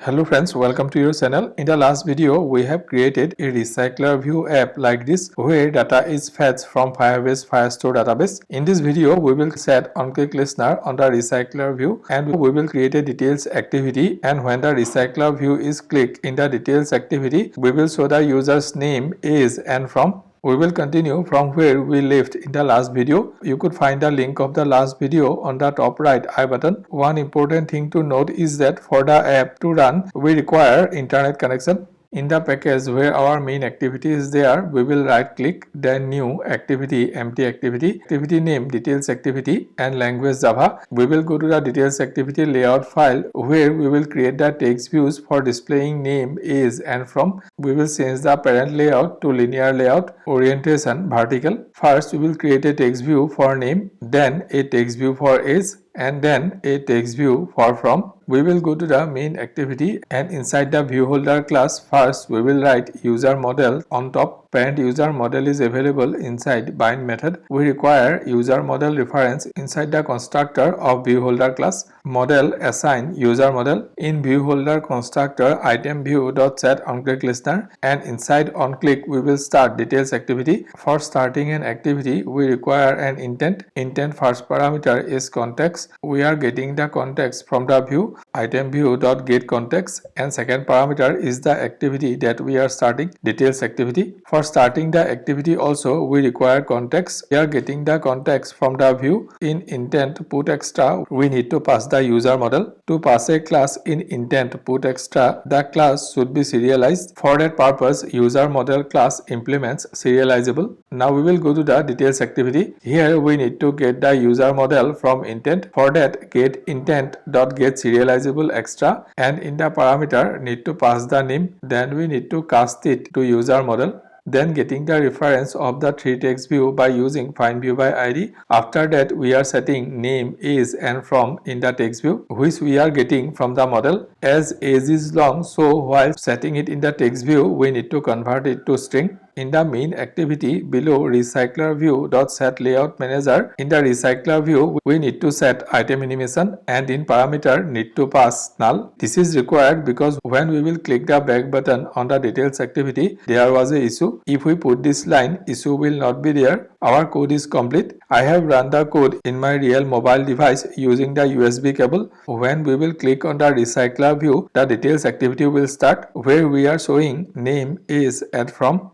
Hello friends, welcome to your channel. In the last video, we have created a Recyclerview app like this where data is fetched from Firebase Firestore database. In this video, we will set OnClickListener on the Recyclerview and we will create a details activity, and when the Recyclerview is clicked in the details activity, we will show the user's name, age and from. We will continue from where we left in the last video. You could find the link of the last video on the top right I button. One important thing to note is that for the app to run, we require internet connection. In the package where our main activity is there, we will right click, then new activity, empty activity, activity name details activity and language Java. We will go to the details activity layout file where we will create the text views for displaying name, age and from. We will change the parent layout to linear layout, orientation vertical. First we will create a text view for name, then a text view for age and then a text view for from. We will go to the main activity and inside the view holder class, first we will write user model on top. Parent user model is available inside bind method. We require user model reference inside the constructor of view holder class. Model assign user model in view holder constructor item view dot set OnClickListener, and inside OnClick we will start details activity. For starting an activity, we require an intent. Intent first parameter is context. We are getting the context from the view item view dot get context, and second parameter is the activity that we are starting, details activity. For starting the activity also we require context. We are getting the context from the view. In intent put extra, we need to pass the user model. To pass a class in intent put extra, the class should be serialized. For that purpose, user model class implements serializable. Now we will go to the details activity. Here we need to get the user model from intent. For that, get intent dot get serializable extra, and in the parameter need to pass the name. Then we need to cast it to user model. Then getting the reference of the 3 text view by using find view by id. After that we are setting name, age and from in the text view, which we are getting from the model. As age is long, so while setting it in the text view we need to convert it to string. In the main activity below Recyclerview.set layout manager, in the Recyclerview we need to set item animation, and in parameter need to pass null. This is required because when we will click the back button on the details activity, there was a issue. If we put this line, issue will not be there. Our code is complete. I have run the code in my real mobile device using the USB cable. When we will click on the Recyclerview, the details activity will start where we are showing name, age and from.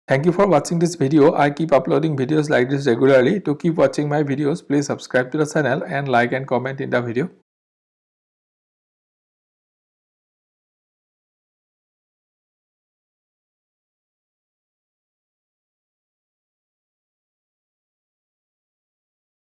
Thank you for watching this video. I keep uploading videos like this regularly. To keep watching my videos, please subscribe to the channel and like and comment in the video.